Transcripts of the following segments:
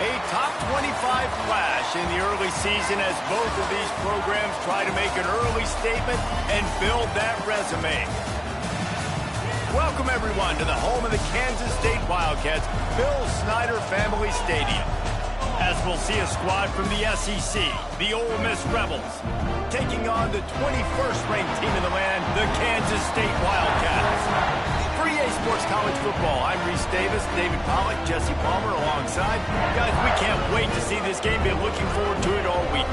A top 25 clash in the early season as both of these programs try to make an early statement and build that resume. Welcome, everyone, to the home of the Kansas State Wildcats, Bill Snyder Family Stadium. As we'll see a squad from the SEC, the Ole Miss Rebels, taking on the 21st ranked team in the land, the Kansas State Wildcats. For EA Sports College Football, I'm Reese Davis, David Pollack, Jesse Palmer alongside. Guys, we can't wait to see this game. Been looking forward to it all week.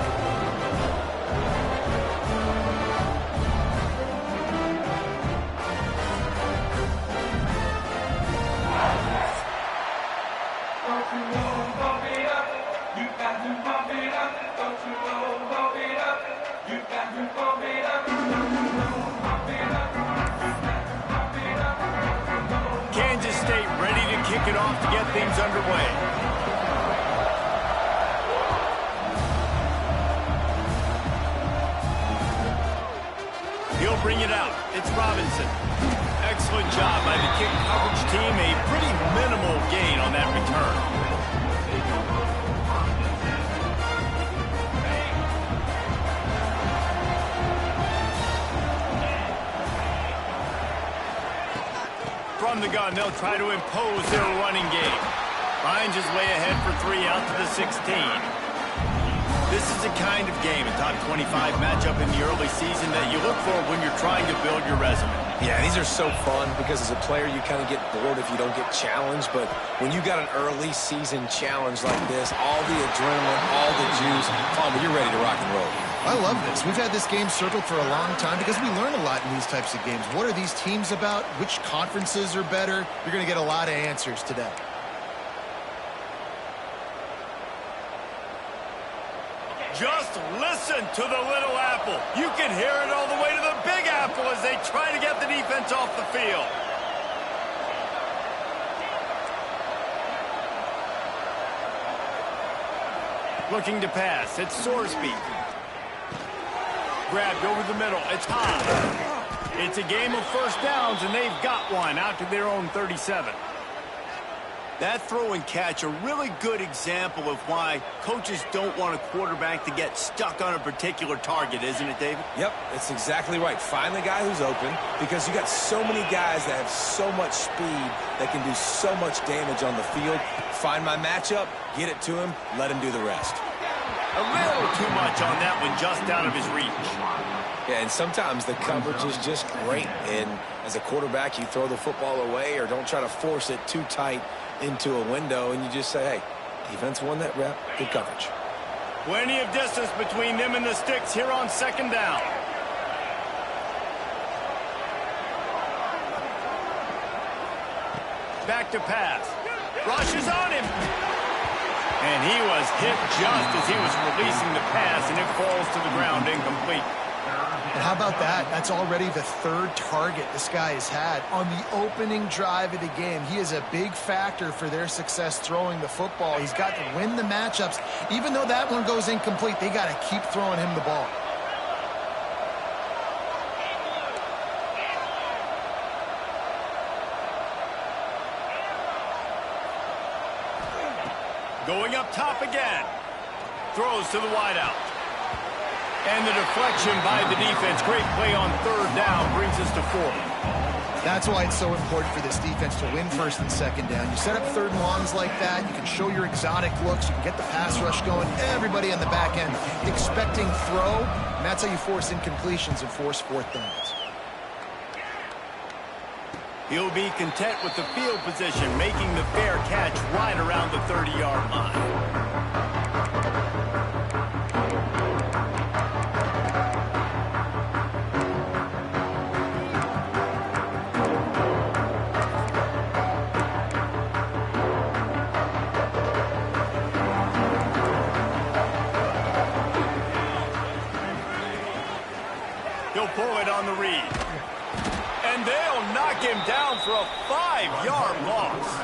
Kansas State ready to kick it off to get things underway. He'll bring it out. It's Robinson. Excellent job by the kick coverage team. A pretty minimal gain on that return. From the gun, they'll try to impose their running game. Finds his way ahead for 3 out to the 16. This is the kind of game, a top 25 matchup in the early season that you look for when you're trying to build your resume. Yeah, these are so fun because as a player, you kind of get bored if you don't get challenged. But when you got an early season challenge like this, all the adrenaline, all the juice, Palmer, you're ready to rock and roll. I love this. We've had this game circled for a long time because we learn a lot in these types of games. What are these teams about? Which conferences are better? You're going to get a lot of answers today. Just listen to the Little Apple. You can hear it all the way to the Big Apple as they try to get the defense off the field. Looking to pass. It's Sorsby. Grabbed over the middle. It's high. It's a game of first downs, and they've got one out to their own 37. That throw and catch, a really good example of why coaches don't want a quarterback to get stuck on a particular target, isn't it, David? Yep, it's exactly right. Find the guy who's open because you got so many guys that have so much speed that can do so much damage on the field. Find my matchup, get it to him, let him do the rest. A little too much on that one, just out of his reach. Yeah, and sometimes the coverage is just great. And as a quarterback, you throw the football away or don't try to force it too tight into a window, and you just say, hey, defense won that rep, good coverage. Plenty of distance between them and the sticks here on second down. Back to pass. Rushes on him. And he was hit just as he was releasing the pass, and it falls to the ground incomplete. And how about that? That's already the third target this guy has had on the opening drive of the game. He is a big factor for their success throwing the football. He's got to win the matchups. Even though that one goes incomplete, they got to keep throwing him the ball. Going up top again. Throws to the wideout. And the deflection by the defense. Great play on third down brings us to 4. That's why it's so important for this defense to win first and second down. You set up third and longs like that. You can show your exotic looks. You can get the pass rush going. Everybody on the back end expecting throw. And that's how you force incompletions and force fourth downs. He'll be content with the field position, making the fair catch right around the 30-yard line. He'll pull it on the read. And they'll knock him down for a 5-yard loss.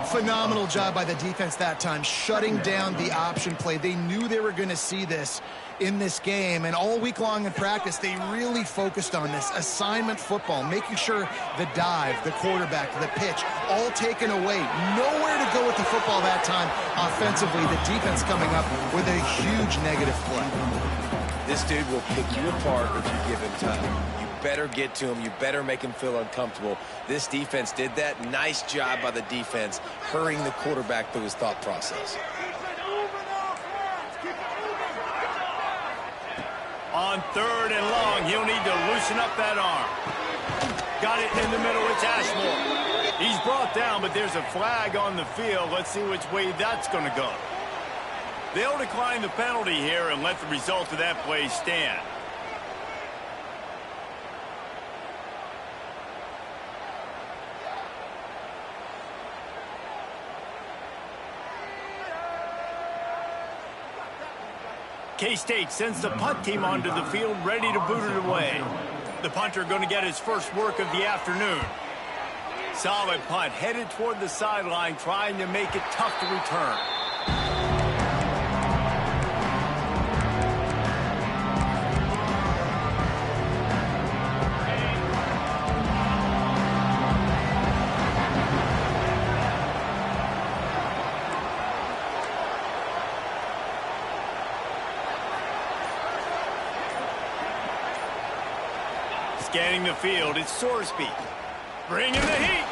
Phenomenal job by the defense that time, shutting down the option play. They knew they were going to see this in this game, and all week long in practice, they really focused on this assignment football, making sure the dive, the quarterback, the pitch, all taken away. Nowhere to go with the football that time offensively. The defense coming up with a huge negative play. This dude will pick you apart if you give him time. You better get to him. You better make him feel uncomfortable. This defense did that. Nice job by the defense, hurrying the quarterback through his thought process. On 3rd and long, he'll need to loosen up that arm. Got it in the middle. It's Ashmore. He's brought down, but there's a flag on the field. Let's see which way that's going to go. They'll decline the penalty here and let the result of that play stand. K-State sends the punt team onto the field, ready to boot it away. The punter going to get his first work of the afternoon. Solid punt, headed toward the sideline, trying to make it tough to return. Scanning the field, it's Sorsby. Bringing the heat.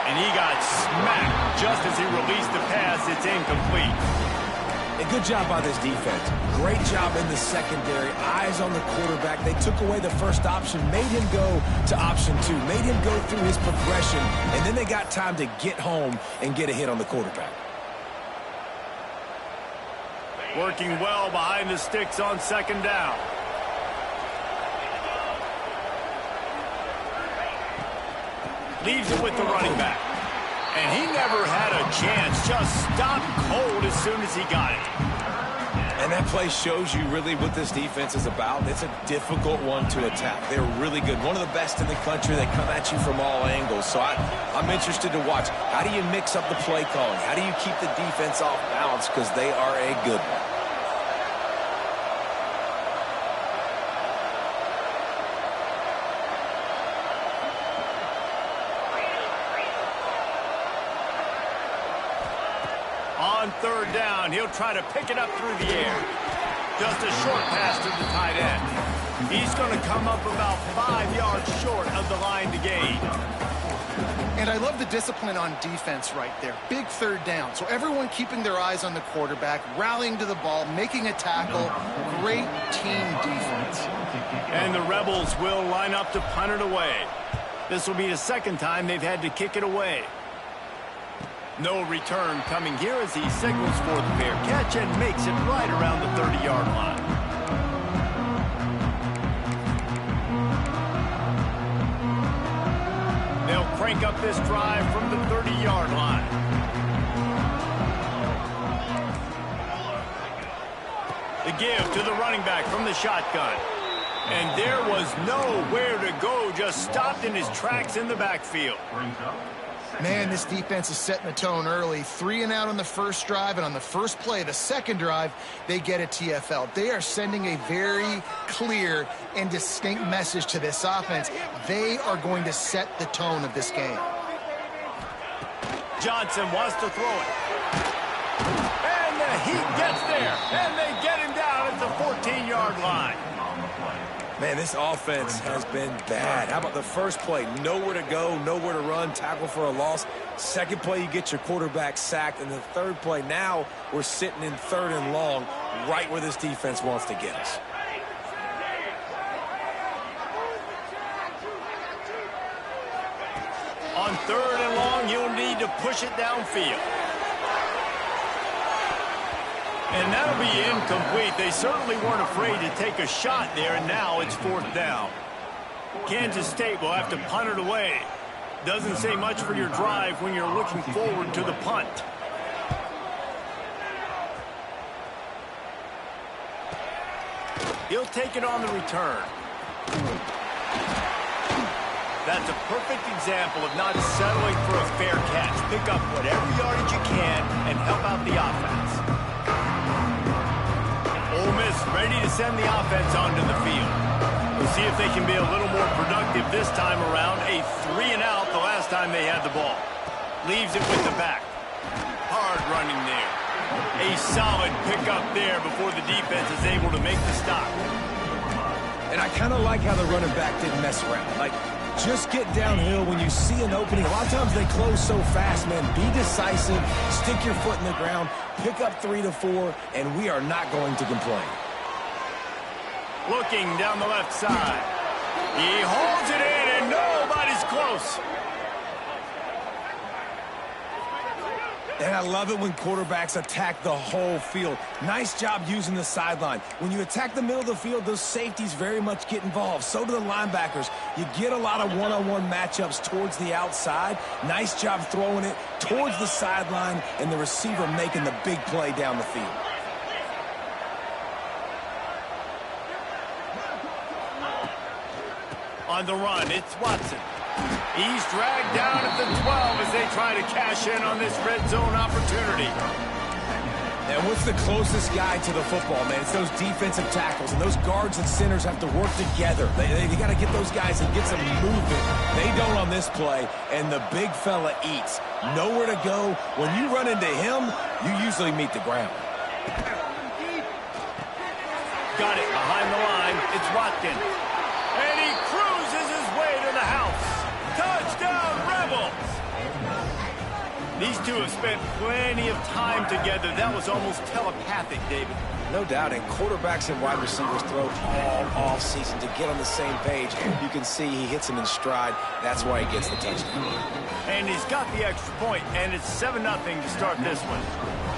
And he got smacked just as he released the pass. It's incomplete. A good job by this defense. Great job in the secondary. Eyes on the quarterback. They took away the first option, made him go to option 2, made him go through his progression, and then they got time to get home and get a hit on the quarterback. Working well behind the sticks on 2nd down. Leaves it with the running back. And he never had a chance. Just stopped cold as soon as he got it. And that play shows you really what this defense is about. It's a difficult one to attack. They're really good. One of the best in the country. They come at you from all angles. So I'm interested to watch. How do you mix up the play calling? How do you keep the defense off balance? Because they are a good one. On 3rd down, he'll try to pick it up through the air. Just a short pass to the tight end. He's going to come up about 5 yards short of the line to gain. And I love the discipline on defense right there. Big 3rd down. So everyone keeping their eyes on the quarterback, rallying to the ball, making a tackle. Great team defense. And the Rebels will line up to punt it away. This will be the 2nd time they've had to kick it away. No return coming here as he signals for the fair catch and makes it right around the 30-yard line. They'll crank up this drive from the 30-yard line. The give to the running back from the shotgun. And there was nowhere to go, just stopped in his tracks in the backfield. Man, this defense is setting the tone early. 3 and out on the first drive, and on the first play, the second drive, they get a TFL. They are sending a very clear and distinct message to this offense. They are going to set the tone of this game. Johnson wants to throw it. And the heat gets there, and they get him down at the 14-yard line. Man, this offense has been bad. How about the first play? Nowhere to go, nowhere to run, tackle for a loss. Second play, you get your quarterback sacked. And the 3rd play, now we're sitting in 3rd and long, right where this defense wants to get us. On 3rd and long, you'll need to push it downfield. And that'll be incomplete. They certainly weren't afraid to take a shot there, and now it's 4th down. Kansas State will have to punt it away. Doesn't say much for your drive when you're looking forward to the punt. He'll take it on the return. That's a perfect example of not settling for a fair catch. Pick up whatever yardage you can and help out the offense. Ole Miss ready to send the offense onto the field. We'll see if they can be a little more productive this time around. A 3-and-out the last time they had the ball. Leaves it with the back. Hard running there. A solid pickup there before the defense is able to make the stop. And I kind of like how the running back didn't mess around. Like, just get downhill when you see an opening. A lot of times they close so fast, man. Be decisive, stick your foot in the ground, pick up 3 to 4, and we are not going to complain. Looking down the left side. He holds it in, and nobody's close. And I love it when quarterbacks attack the whole field. Nice job using the sideline. When you attack the middle of the field, those safeties very much get involved. So do the linebackers. You get a lot of one-on-one matchups towards the outside. Nice job throwing it towards the sideline, and the receiver making the big play down the field. On the run, it's Watson. He's dragged down at the 12 as they try to cash in on this red zone opportunity. And what's the closest guy to the football, man? It's those defensive tackles, and those guards and centers have to work together. They got to get those guys and get some movement. They don't on this play, and the big fella eats. Nowhere to go. When you run into him, you usually meet the ground. Got it behind the line. It's Watkins. And he cruises his way to the house. Touchdown, Rebels! These two have spent plenty of time together. That was almost telepathic, David. No doubt, and quarterbacks and wide receivers throw all off-season to get on the same page. You can see he hits him in stride. That's why he gets the touchdown. And he's got the extra point, and it's 7-0 to start this one.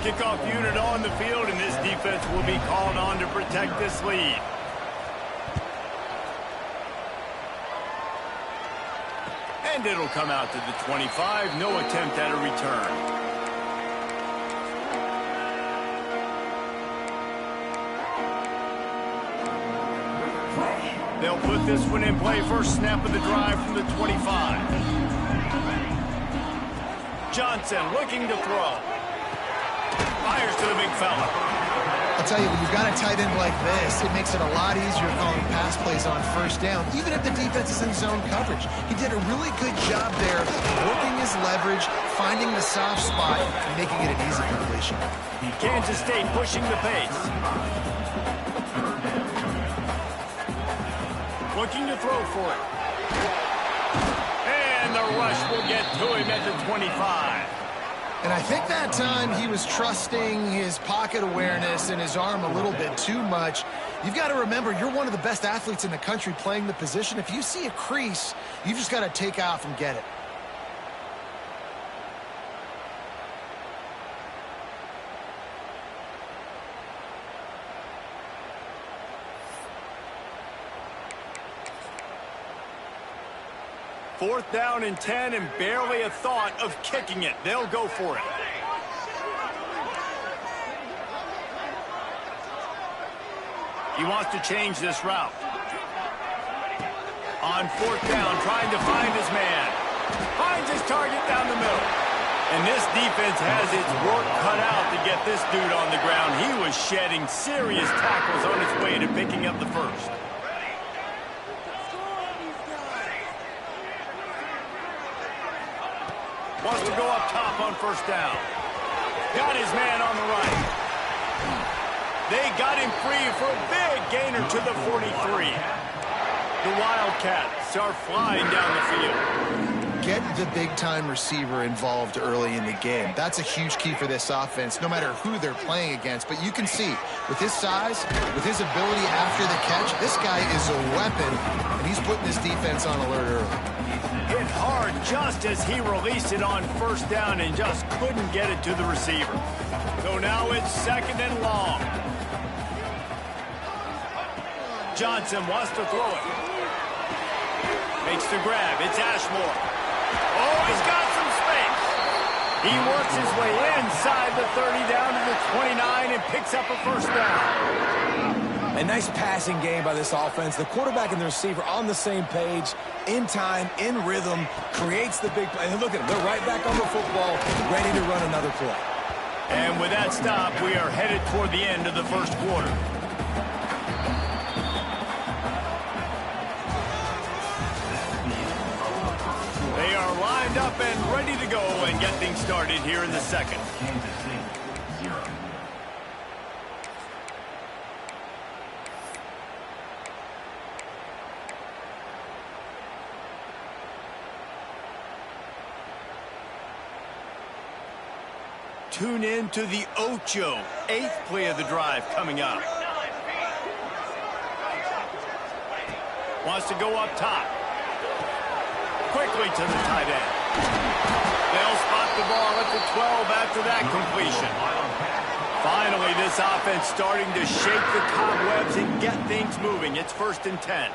Kickoff unit on the field, and this defense will be called on to protect this lead. And it'll come out to the 25. No attempt at a return. They'll put this one in play. First snap of the drive from the 25. Johnson looking to throw. Fires to the big fella. I'll tell you, when you've got a tight end like this, it makes it a lot easier calling pass plays on first down, even if the defense is in zone coverage. He did a really good job there, working his leverage, finding the soft spot, and making it an easy completion. Kansas State pushing the pace. Looking to throw for it. And the rush will get to him at the 25. And I think that time he was trusting his pocket awareness and his arm a little bit too much. You've got to remember, you're one of the best athletes in the country playing the position. If you see a crease, you've just got to take off and get it. Fourth down and 10, and barely a thought of kicking it. They'll go for it. He wants to change this route. On fourth down, trying to find his man. Finds his target down the middle. And this defense has its work cut out to get this dude on the ground. He was shedding serious tackles on his way to picking up the first. Wants to go up top on first down. Got his man on the right. They got him free for a big gainer to the 43. The Wildcats are flying down the field. Get the big-time receiver involved early in the game. That's a huge key for this offense, no matter who they're playing against. But you can see, with his size, with his ability after the catch, this guy is a weapon, and he's putting his defense on alert early. Hit hard just as he released it on first down and just couldn't get it to the receiver. So now it's second and long. Johnson wants to throw it. Makes the grab. It's Ashmore. Oh, he's got some space. He works his way inside the 30 down to the 29 and picks up a first down. A nice passing game by this offense. The quarterback and the receiver on the same page, in time, in rhythm, creates the big play. And look at them. They're right back on the football, ready to run another play. And with that stop, we are headed toward the end of the first quarter. They are lined up and ready to go and get things started here in the second. Tune in to the Ocho, 8th play of the drive coming up. Wants to go up top. Quickly to the tight end. They'll spot the ball at the 12 after that completion. Finally, this offense starting to shake the cobwebs and get things moving. It's 1st and 10.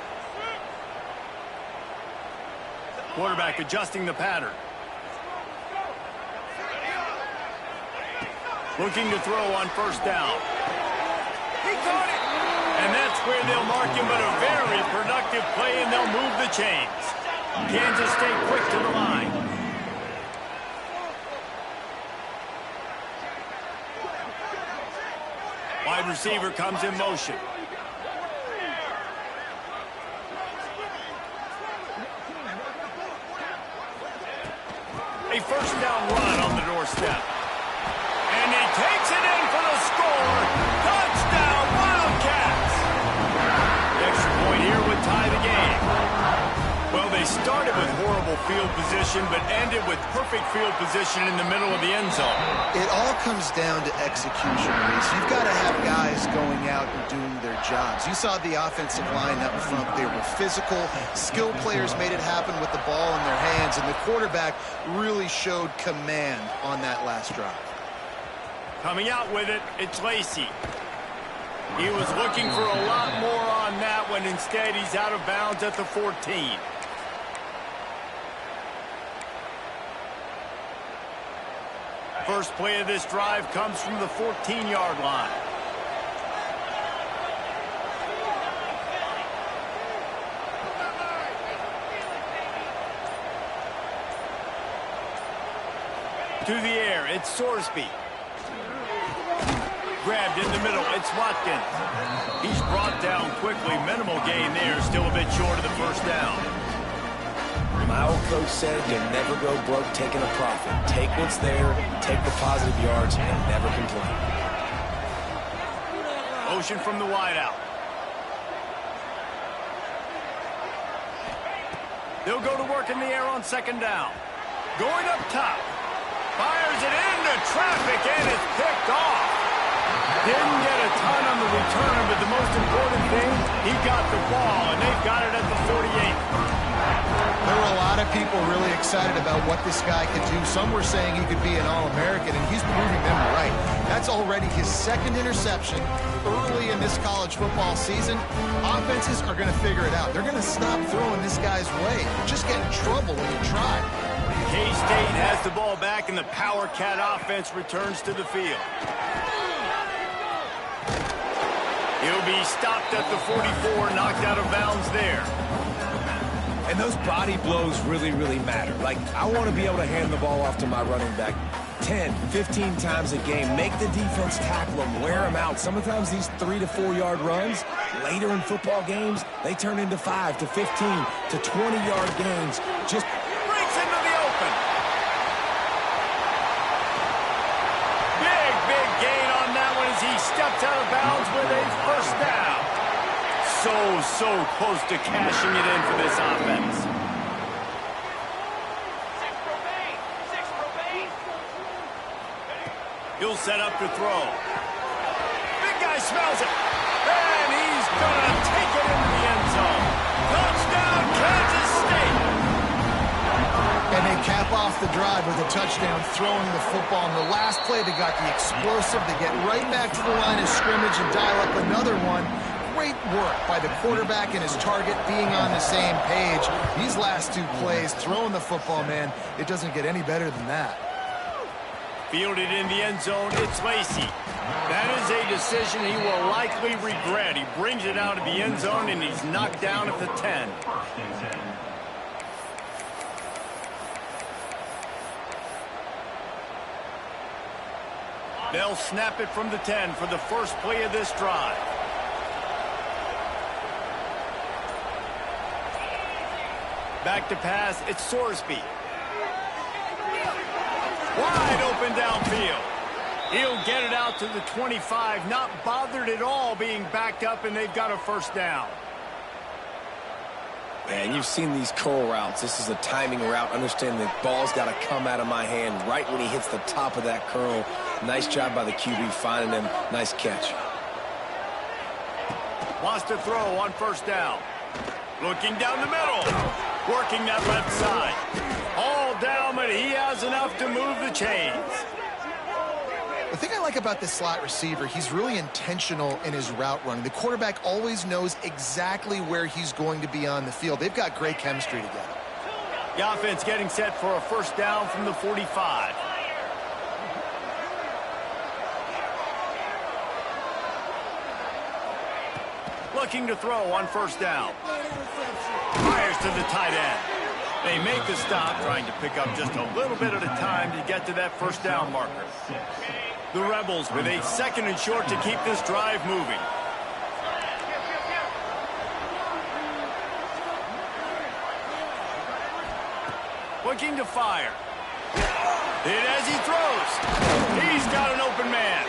Quarterback adjusting the pattern. Looking to throw on 1st down. He caught it! And that's where they'll mark him, but a very productive play, and they'll move the chains. Kansas stay quick to the line. Wide receiver comes in motion. A 1st down run on the doorstep. And he takes it in for the score. Touchdown, Wildcats! The extra point here would tie the game. Well, they started with horrible field position, but ended with perfect field position in the middle of the end zone. It all comes down to execution, Reese. You've got to have guys going out and doing their jobs. You saw the offensive line up front. They were physical. Skilled players made it happen with the ball in their hands, and the quarterback really showed command on that last drive. Coming out with it, it's Lacey. He was looking for a lot more on that one. Instead, he's out of bounds at the 14. First play of this drive comes from the 14-yard line. To the air, it's Sorsby. Grabbed in the middle, it's Watkins. He's brought down quickly. Minimal gain there, still a bit short of the 1st down. My old coach said you never go broke taking a profit. Take what's there, take the positive yards, and never complain. Motion from the wideout. They'll go to work in the air on 2nd down. Going up top. Fires it into traffic, and it's picked off. Didn't get a ton on the return, but the most important thing, he got the ball, and they've got it at the 48. There were a lot of people really excited about what this guy could do. Some were saying he could be an All-American, and he's proving them right. That's already his 2nd interception early in this college football season. Offenses are going to figure it out. They're going to stop throwing this guy's way. Just get in trouble when you try. K-State has the ball back, and the Power Cat offense returns to the field. He'll be stopped at the 44, knocked out of bounds there. And those body blows really, really matter. Like, I want to be able to hand the ball off to my running back 10, 15 times a game. Make the defense tackle them, wear them out. Sometimes these 3 to 4 yard runs, later in football games, they turn into 5 to 15 to 20-yard gains. Just breaks into the open. Big gain on that one as he steps out of bounds with a 1st down. So close to cashing it in for this offense. He'll set up to throw. Big guy smells it. And he's going to take it into the end zone. Touchdown, Kansas State. And they cap off the drive with a touchdown, throwing the football. In the last play, they got the explosive. They get right back to the line of scrimmage and dial up another one. Great work by the quarterback and his target being on the same page. These last 2 plays, throwing the football, man, it doesn't get any better than that. Fielded in the end zone, it's Lacy. That is a decision he will likely regret. He brings it out of the end zone, and he's knocked down at the 10. They'll snap it from the 10 for the first play of this drive. Back to pass, it's Sorsby. Wide open downfield. He'll get it out to the 25, not bothered at all being backed up, and they've got a first down. Man, you've seen these curl routes. This is a timing route. Understand the ball's got to come out of my hand right when he hits the top of that curl. Nice job by the QB finding him. Nice catch. Wants to throw on first down. Looking down the middle. Working that left side. All down, but he has enough to move the chains. The thing I like about this slot receiver, he's really intentional in his route running. The quarterback always knows exactly where he's going to be on the field. They've got great chemistry together. The offense getting set for a first down from the 45. Looking to throw on first down. Fires to the tight end. They make the stop, trying to pick up just a little bit at a time to get to that first down marker. The Rebels with a second and short to keep this drive moving. Looking to fire. Hit as he throws. He's got an open man.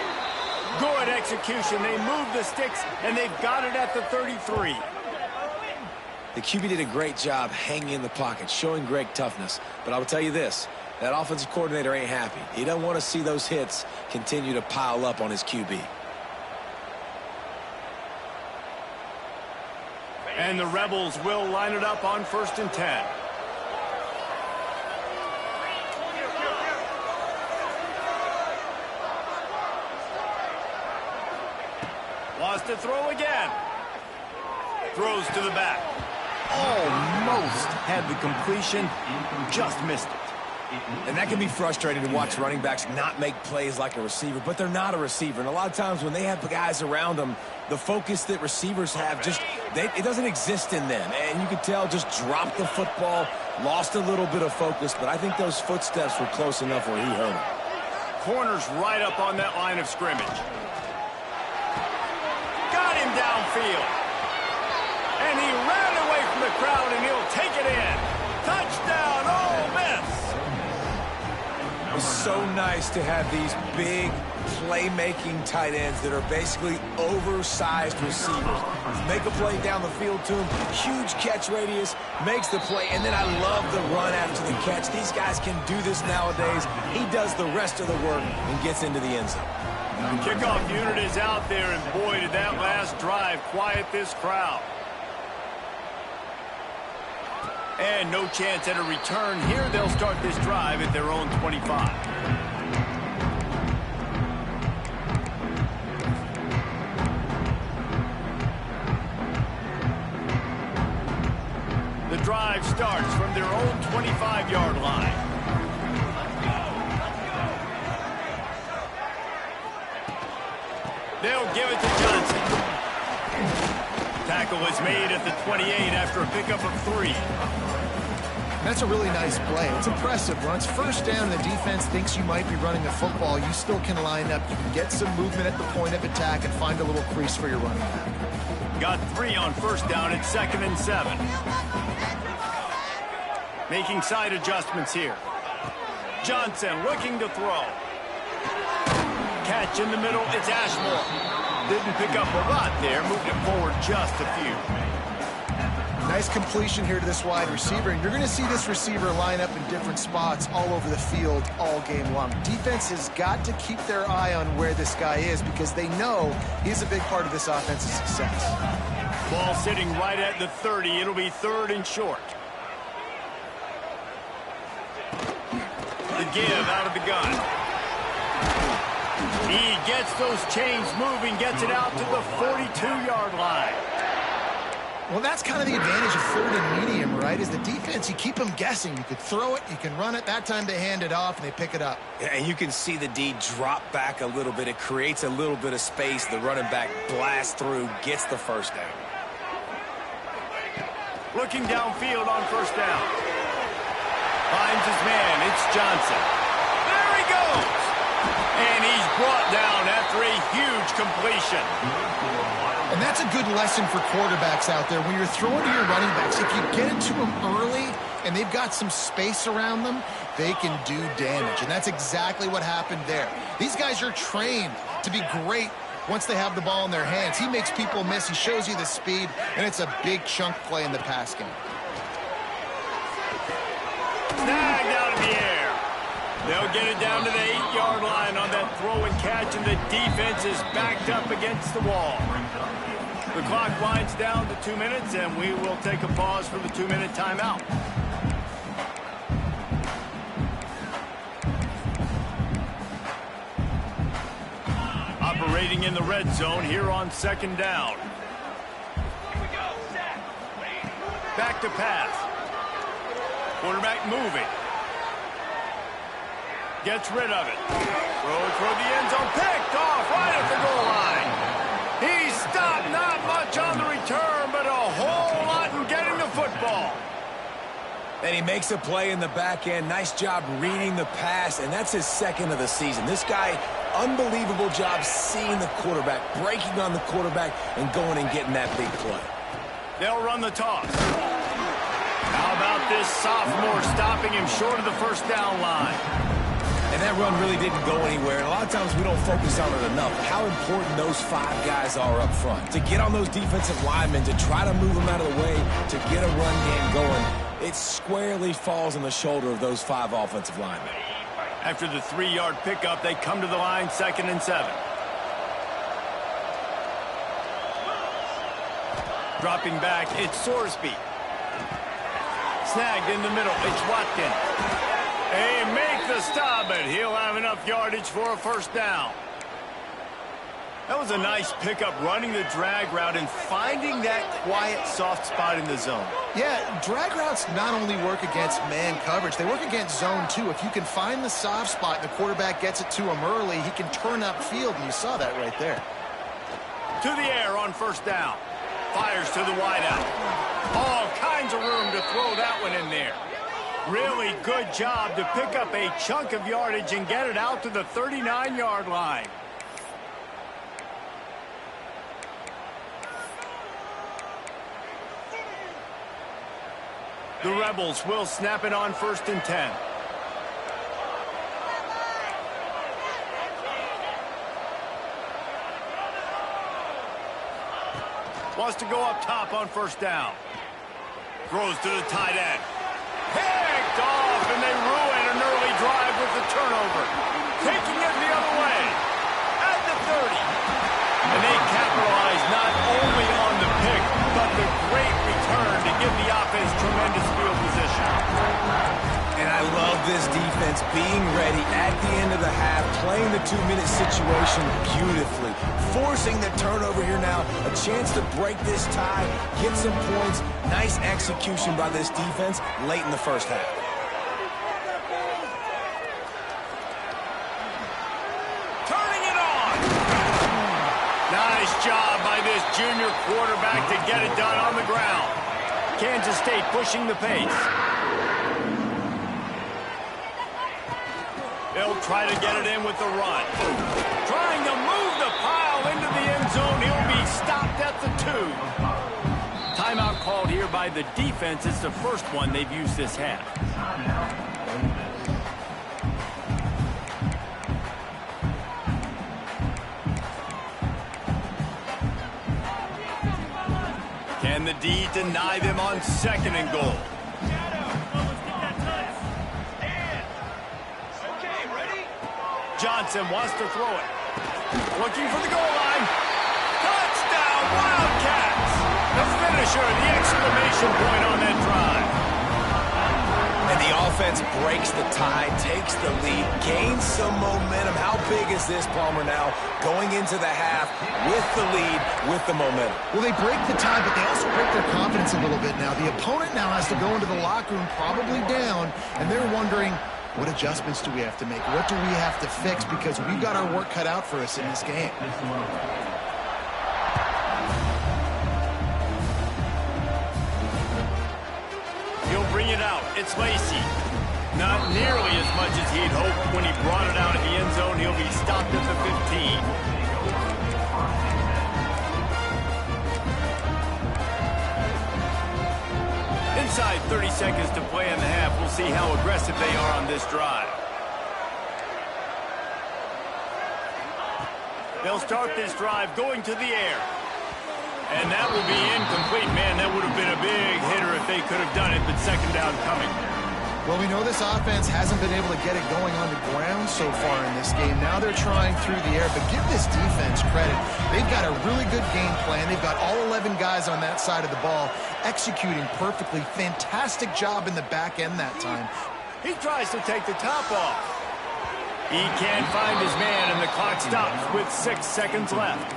Good execution. They move the sticks, and they've got it at the 33. The QB did a great job hanging in the pocket, showing Greg toughness. But I will tell you this, that offensive coordinator ain't happy. He doesn't want to see those hits continue to pile up on his QB. And the Rebels will line it up on 1st and 10. Wants to throw again. Throws to the back. Almost had the completion, just missed it. And that can be frustrating to watch running backs not make plays like a receiver, but they're not a receiver. And a lot of times when they have guys around them, the focus that receivers have it doesn't exist in them. And you could tell just dropped the football, lost a little bit of focus, but I think those footsteps were close enough where he hurt him. Corner's right up on that line of scrimmage. Got him downfield. And he ran away from the crowd, and he'll take it in. Touchdown, Ole Miss. It's so nice to have these big playmaking tight ends that are basically oversized receivers. Make a play down the field to him, huge catch radius, makes the play, and then I love the run after the catch. These guys can do this nowadays. He does the rest of the work and gets into the end zone. The kickoff unit is out there, and boy, did that last drive quiet this crowd. And no chance at a return here. They'll start this drive at their own 25. The drive starts from their own 25-yard line. They'll give it to Johnson. Tackle is made at the 28 after a pickup of 3. That's a really nice play. It's impressive. When it's first down and the defense thinks you might be running the football, you still can line up. You can get some movement at the point of attack and find a little crease for your running back. Got 3 on first down at 2nd and 7. Making side adjustments here. Johnson looking to throw. Catch in the middle, it's Ashmore. Didn't pick up a lot there, moved it forward just a few. Nice completion here to this wide receiver, and you're going to see this receiver line up in different spots all over the field all game long. Defense has got to keep their eye on where this guy is because they know he's a big part of this offense's success. Ball sitting right at the 30. It'll be 3rd and short. The give out of the gun. He gets those chains moving, gets it out to the 42-yard line. Well, that's kind of the advantage of third and medium, right? Is the defense, you keep them guessing. You could throw it, you can run it. That time they hand it off and they pick it up. Yeah, and you can see the D drop back a little bit. It creates a little bit of space. The running back blasts through, gets the first down. Looking downfield on first down. Finds his man. It's Johnson. There he goes. And he's brought down after a huge completion. And that's a good lesson for quarterbacks out there. When you're throwing to your running backs, if you get it to them early and they've got some space around them, they can do damage. And that's exactly what happened there. These guys are trained to be great once they have the ball in their hands. He makes people miss. He shows you the speed, and it's a big chunk play in the pass game. Snagged out of the air. They'll get it down to the 8-yard line on that throw and catch, and the defense is backed up against the wall. The clock winds down to 2 minutes, and we will take a pause for the 2-minute timeout. Operating in the red zone here on second down. Back to pass. Quarterback moving. Gets rid of it. Throw toward the end zone. Picked off right at the goal line. He stopped, not much on the return, but a whole lot in getting the football. And he makes a play in the back end. Nice job reading the pass, and that's his second of the season. This guy, unbelievable job seeing the quarterback, breaking on the quarterback, and going and getting that big play. They'll run the toss. How about this sophomore stopping him short of the first down line? And that run really didn't go anywhere. And a lot of times we don't focus on it enough. How important those 5 guys are up front. To get on those defensive linemen, to try to move them out of the way, to get a run game going, it squarely falls on the shoulder of those 5 offensive linemen. After the 3-yard pickup, they come to the line, 2nd and 7. Dropping back, it's Sorsby. Snagged in the middle, it's Watkins. They make the stop, but he'll have enough yardage for a first down. That was a nice pickup, running the drag route and finding that quiet, soft spot in the zone. Yeah, drag routes not only work against man coverage, they work against zone too. If you can find the soft spot and the quarterback gets it to him early, he can turn upfield, and you saw that right there. To the air on first down. Fires to the wideout. All kinds of room to throw that one in there. Really good job to pick up a chunk of yardage and get it out to the 39-yard line. The Rebels will snap it on 1st and 10. Wants to go up top on first down. Throws to the tight end. Picked off, and they ruin an early drive with the turnover. Taking it the other way. At the 30. And they capitalize not only on the pick, but the great return to give the offense tremendous field position. And I love this defense being ready at the end of the half, playing the 2-minute situation beautifully, forcing the turnover here now, a chance to break this tie, get some points. Nice execution by this defense late in the first half. Turning it on. Nice job by this junior quarterback to get it done on the ground. Kansas State pushing the pace. They'll try to get it in with the run. Trying to move the pile into the end zone. He'll be stopped at the 2. Timeout called here by the defense. It's the first one they've used this half. Can the D deny them on 2nd and goal? Johnson wants to throw it. Looking for the goal line. Touchdown, Wildcats! The finisher, the exclamation point on that drive. And The offense breaks the tie, takes the lead, gains some momentum. How big is this, Palmer, now going into the half with the lead, with the momentum? Well, they break the tie, but they also break their confidence a little bit now. The opponent now has to go into the locker room probably down, and they're wondering, what adjustments do we have to make? What do we have to fix? Because we've got our work cut out for us in this game. He'll bring it out. It's Lacy. Not nearly as much as he'd hoped when he brought it out of the end zone. He'll be stopped at the 15. Inside 30 seconds to play in the half. We'll see how aggressive they are on this drive. They'll start this drive going to the air. And that will be incomplete. Man, that would have been a big hitter if they could have done it, but second down coming. Well, we know this offense hasn't been able to get it going on the ground so far in this game. Now they're trying through the air, but give this defense credit. They've got a really good game plan. They've got all 11 guys on that side of the ball executing perfectly. Fantastic job in the back end that time. He tries to take the top off. He can't find his man, and the clock stops with 6 seconds left.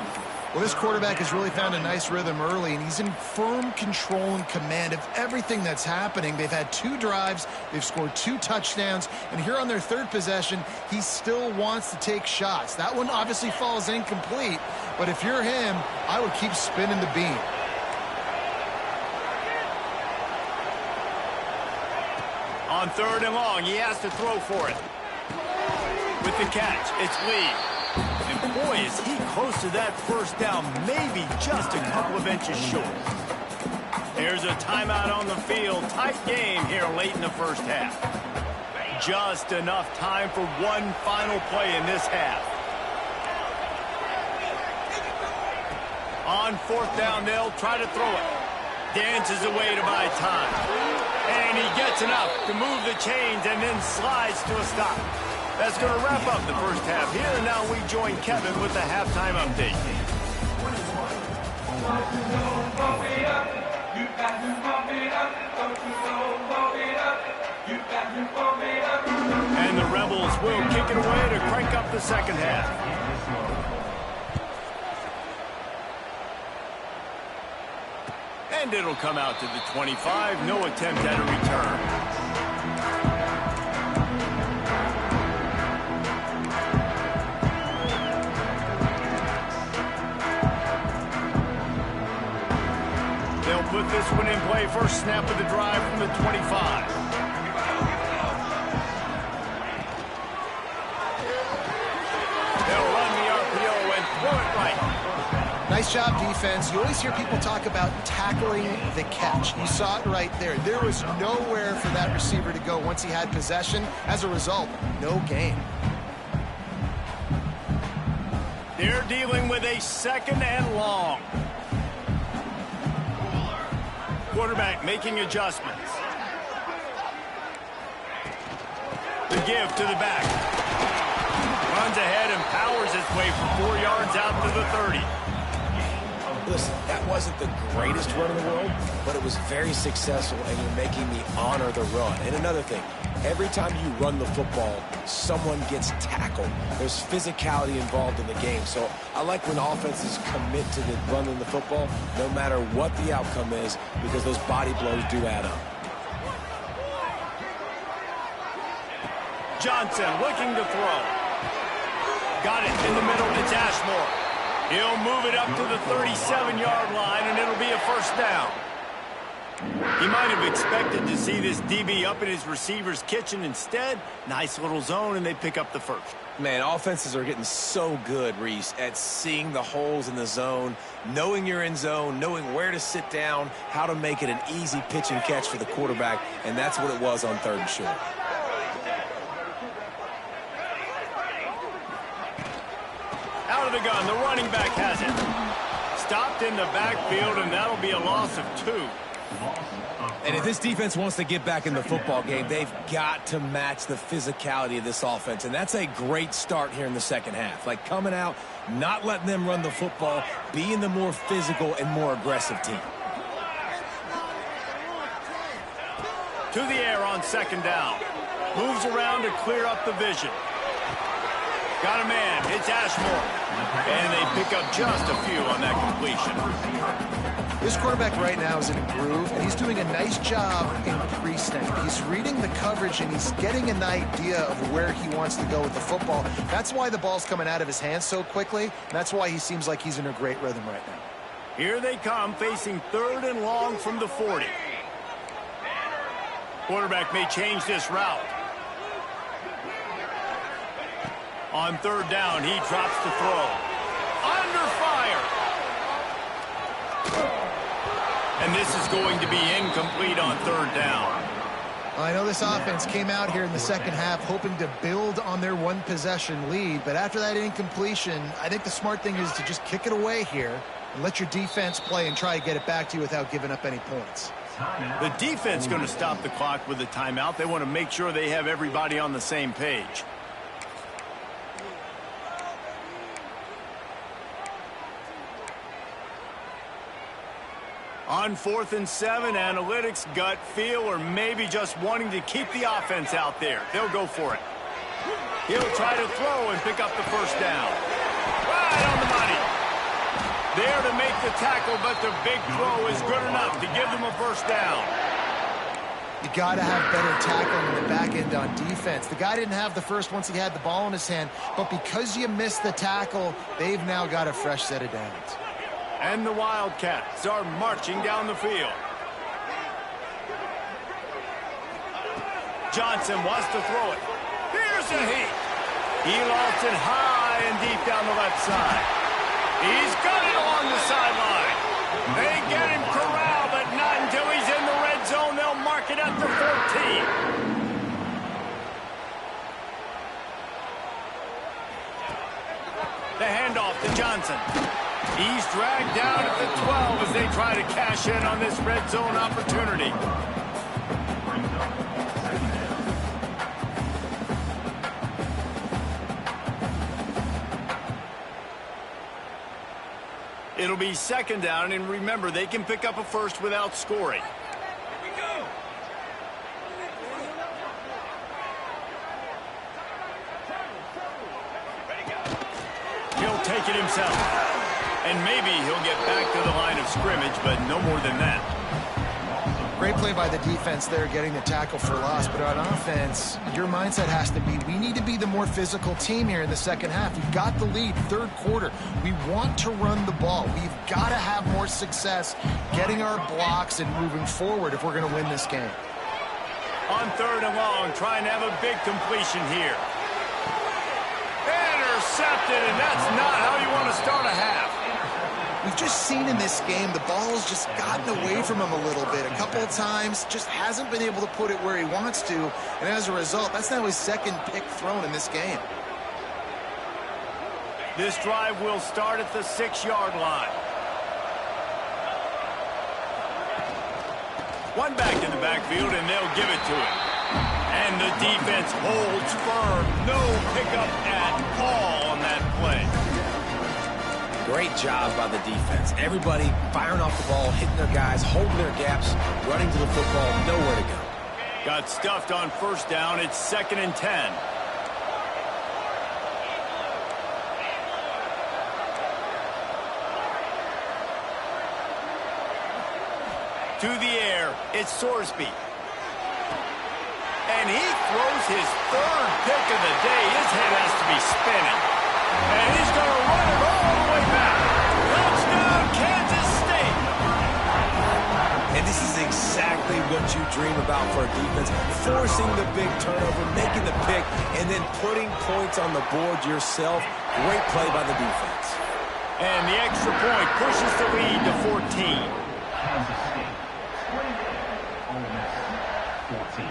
Well, this quarterback has really found a nice rhythm early, and he's in firm control and command of everything that's happening. They've had 2 drives. They've scored 2 touchdowns. And here on their 3rd possession, he still wants to take shots. That one obviously falls incomplete. But if you're him, I would keep spinning the beam. On 3rd and long, he has to throw for it. With the catch, it's Lee. And boy, is he close to that first down, maybe just a couple of inches short. There's a timeout on the field. Tight game here late in the first half. Just enough time for one final play in this half. On 4th down, they'll try to throw it. Dances away to buy time. And he gets enough to move the chains and then slides to a stop. That's going to wrap up the first half here. And now we join Kevin with the halftime update. And the Rebels will kick it away to crank up the second half. And it'll come out to the 25. No attempt at a return. Put this one in play. First snap of the drive from the 25. They'll run the RPO and throw it right. Nice job, defense. You always hear people talk about tackling the catch. You saw it right there. There was nowhere for that receiver to go once he had possession. As a result, no gain. They're dealing with a 2nd and long. Quarterback making adjustments. The give to the back. Runs ahead and powers his way for 4 yards out to the 30. Listen, that wasn't the greatest run in the world, but it was very successful, and you're making me honor the run. And another thing, every time you run the football, someone gets tackled. There's physicality involved in the game. So I like when offenses commit to the running the football, no matter what the outcome is, because those body blows do add up. Johnson looking to throw. Got it in the middle. It's Ashmore. He'll move it up to the 37-yard line, and it'll be a first down. He might have expected to see this DB up in his receiver's kitchen. Instead, nice little zone, and they pick up the first. Man, offenses are getting so good, Reese, at seeing the holes in the zone, knowing you're in zone, knowing where to sit down, how to make it an easy pitch and catch for the quarterback, and that's what it was on 3rd and short. Out of the gun, the running back has it. Stopped in the backfield, and that'll be a loss of 2. And if this defense wants to get back in the football game, they've got to match the physicality of this offense. And that's a great start here in the second half. Like coming out, not letting them run the football, being the more physical and more aggressive team. To the air on second down. Moves around to clear up the vision. Got a man. It's Ashmore. And they pick up just a few on that completion. This quarterback right now is in a groove, and he's doing a nice job in pre-snap. He's reading the coverage, and he's getting an idea of where he wants to go with the football. That's why the ball's coming out of his hands so quickly, and that's why he seems like he's in a great rhythm right now. Here they come, facing 3rd and long from the 40. Quarterback may change this route. On 3rd down, he drops the throw. Under fire. And this is going to be incomplete on 3rd down. I know this offense came out here in the second half hoping to build on their one-possession lead, but after that incompletion, I think the smart thing is to just kick it away here and let your defense play and try to get it back to you without giving up any points. The defense going to stop the clock with a timeout. They want to make sure they have everybody on the same page. On 4th and 7, analytics, gut feel, or maybe just wanting to keep the offense out there. They'll go for it. He'll try to throw and pick up the first down. Right on the money. There to make the tackle, but the big throw is good enough to give them a first down. You got to have better tackling in the back end on defense. The guy didn't have the first once he had the ball in his hand, but because you missed the tackle, they've now got a fresh set of downs. And the Wildcats are marching down the field. Johnson wants to throw it. Here's a heat. He lost it high and deep down the left side. He's got it along the sideline. They get him corralled, but not until he's in the red zone. They'll mark it at the 14. The handoff to Johnson. He's dragged down at the 12 as they try to cash in on this red zone opportunity. It'll be 2nd down, and remember, they can pick up a first without scoring. He'll take it himself. And maybe he'll get back to the line of scrimmage, but no more than that. Great play by the defense there, getting the tackle for loss. But on offense, your mindset has to be, we need to be the more physical team here in the second half. We've got the lead, 3rd quarter. We want to run the ball. We've got to have more success getting our blocks and moving forward if we're going to win this game. On 3rd and long, trying to have a big completion here. Intercepted, and that's not how you want to start a half. We've just seen in this game the ball's just gotten away from him a little bit. A couple of times, just hasn't been able to put it where he wants to. And as a result, that's now his 2nd pick thrown in this game. This drive will start at the 6-yard line. One back in the backfield, and they'll give it to him. And the defense holds firm. No pickup at all on that play. Great job by the defense. Everybody firing off the ball, hitting their guys, holding their gaps, running to the football, nowhere to go. Got stuffed on 1st down. It's 2nd and 10. To the air, it's Sorsby. And he throws his 3rd pick of the day. His head has to be spinning. And he's going to run it all the way back. Touchdown, Kansas State. And this is exactly what you dream about for a defense. Forcing the big turnover, making the pick, and then putting points on the board yourself. Great play by the defense. And the extra point pushes the lead to 14. Kansas State 20, Ole Miss 14.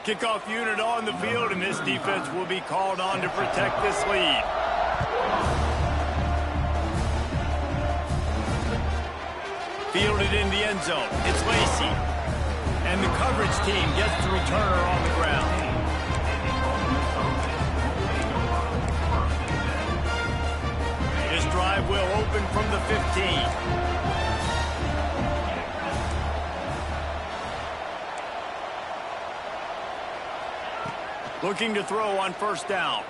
Kickoff unit on the field, and this defense will be called on to protect this lead. Fielded in the end zone. It's Lacey. And the coverage team gets the returner on the ground. This drive will open from the 15. Looking to throw on first down.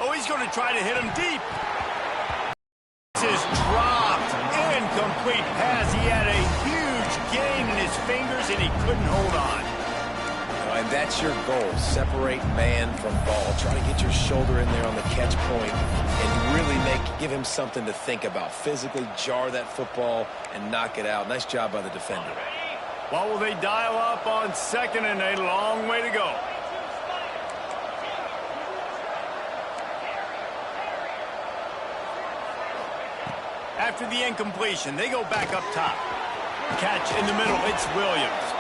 Oh, he's going to try to hit him deep. This is dropped. Incomplete pass. He had a huge gain in his fingers, and he couldn't hold on. And that's your goal. Separate man from ball. Try to get your shoulder in there on the catch point and really give him something to think about. Physically jar that football and knock it out. Nice job by the defender. What will they dial up on second and a long way to go? After the incompletion, they go back up top. Catch in the middle, it's Williams.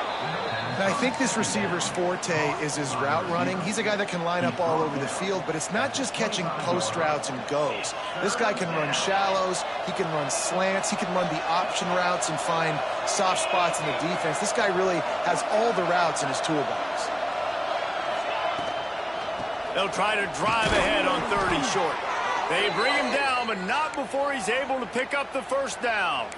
And I think this receiver's forte is his route running. He's a guy that can line up all over the field, but it's not just catching post routes and goes. This guy can run shallows, he can run slants, he can run the option routes and find soft spots in the defense. This guy really has all the routes in his toolbox. They'll try to drive ahead on 3rd and short. They bring him down, but not before he's able to pick up the first down.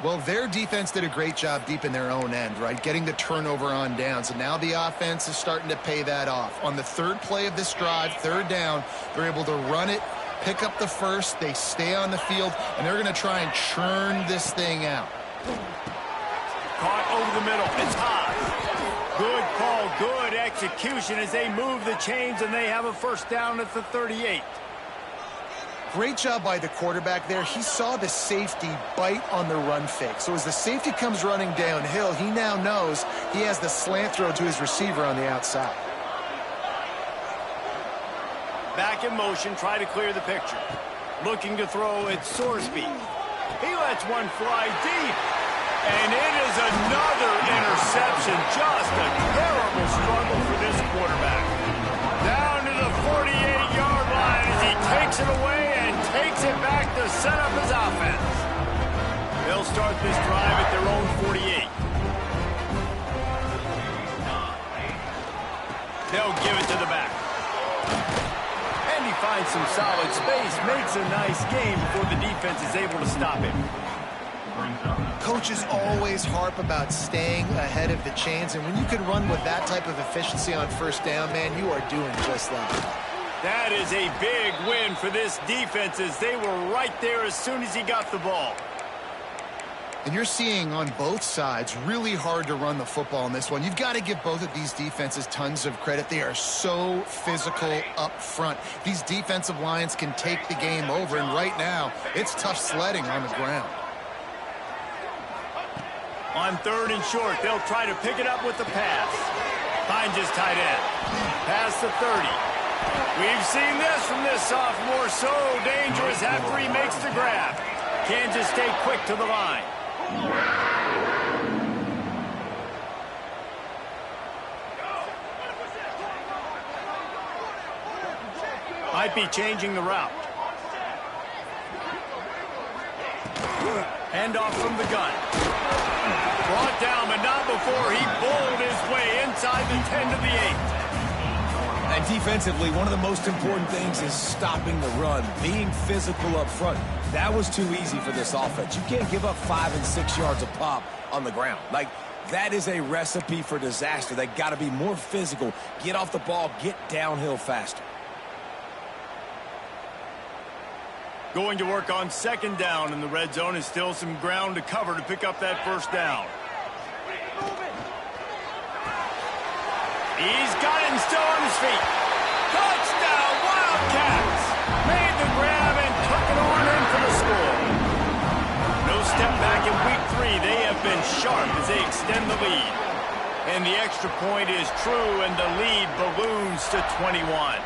Well, their defense did a great job deep in their own end, right? Getting the turnover on downs. And now the offense is starting to pay that off. On the 3rd play of this drive, 3rd down, they're able to run it, pick up the first, they stay on the field, and they're going to try and churn this thing out. Caught over the middle. It's high. Good call, good execution as they move the chains, and they have a first down at the 38. Great job by the quarterback there. He saw the safety bite on the run fake. So as the safety comes running downhill, he now knows he has the slant throw to his receiver on the outside. Back in motion, try to clear the picture. Looking to throw, it's Sorsby. He lets one fly deep. And it is another interception. Just a terrible struggle for this quarterback. Down to the 48-yard line as he takes it away and takes it back to set up his offense. They'll start this drive at their own 48. They'll give it to the back. And he finds some solid space, makes a nice game before the defense is able to stop him. Coaches always harp about staying ahead of the chains, and when you can run with that type of efficiency on first down, man, you are doing just that. That is a big win for this defense as they were right there as soon as he got the ball. And you're seeing on both sides really hard to run the football in this one. You've got to give both of these defenses tons of credit. They are so physical up front. These defensive lines can take the game over, and right now it's tough sledding on the ground. On 3rd and short, they'll try to pick it up with the pass. Finds his tight end. Past the 30. We've seen this from this sophomore. So dangerous after he makes the grab. Kansas State quick to the line. Might be changing the route. Handoff from the gun. Brought down, but not before he bowled his way inside the 10 to the 8. And defensively, one of the most important things is stopping the run, being physical up front. That was too easy for this offense. You can't give up 5 and 6 yards a pop on the ground. Like, that is a recipe for disaster. They got to be more physical, get off the ball, get downhill faster. Going to work on 2nd down in the red zone, and still some ground to cover to pick up that first down. He's got it and still on his feet. Touchdown, Wildcats! Made the grab and took it on in for the score. No step back in week 3. They have been sharp as they extend the lead. And the extra point is true, and the lead balloons to 21.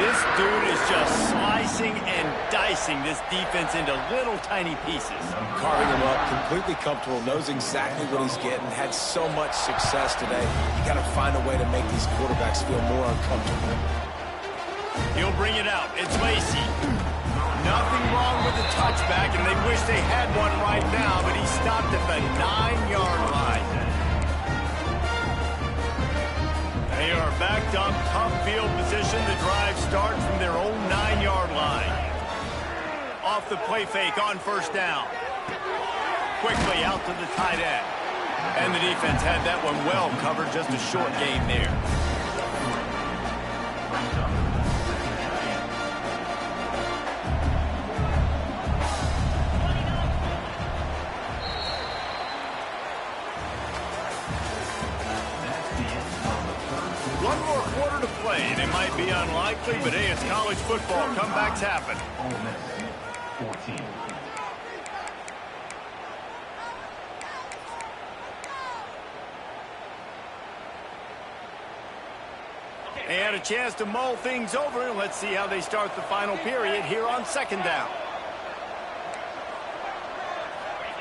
This dude is just slicing and dicing this defense into little tiny pieces. Carving him up, completely comfortable, knows exactly what he's getting, had so much success today. You got to find a way to make these quarterbacks feel more uncomfortable. He'll bring it out. It's Lacey. Nothing wrong with the touchback, and they wish they had one right now, but he stopped at the 9-yard line. They are backed up, tough field position. The drive starts from their own 9-yard line. Off the play fake on first down. Quickly out to the tight end. And the defense had that one well covered, just a short game there. One more quarter to play, and it might be unlikely, but hey, it's college football. Comebacks happen. Ole Miss 14. They had a chance to mull things over, and let's see how they start the final period here on second down.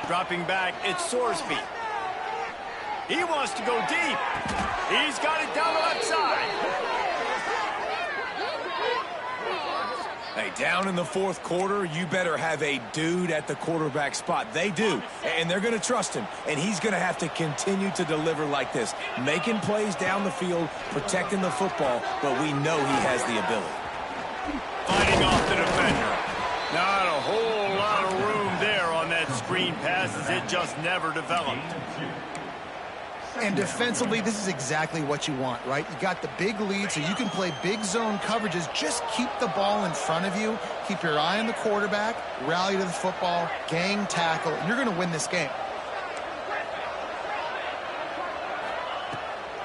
Dropping back, it's Sorsby. He wants to go deep. He's got it down the left side. Hey, down in the fourth quarter, you better have a dude at the quarterback spot. They do, and they're going to trust him, and he's going to have to continue to deliver like this, making plays down the field, protecting the football, but we know he has the ability. Fighting off the defender. Not a whole lot of room there on that screen pass, as it just never developed. And defensively, this is exactly what you want, right? You got the big lead, so you can play big zone coverages. Just keep the ball in front of you. Keep your eye on the quarterback. Rally to the football. Gang tackle. And you're going to win this game.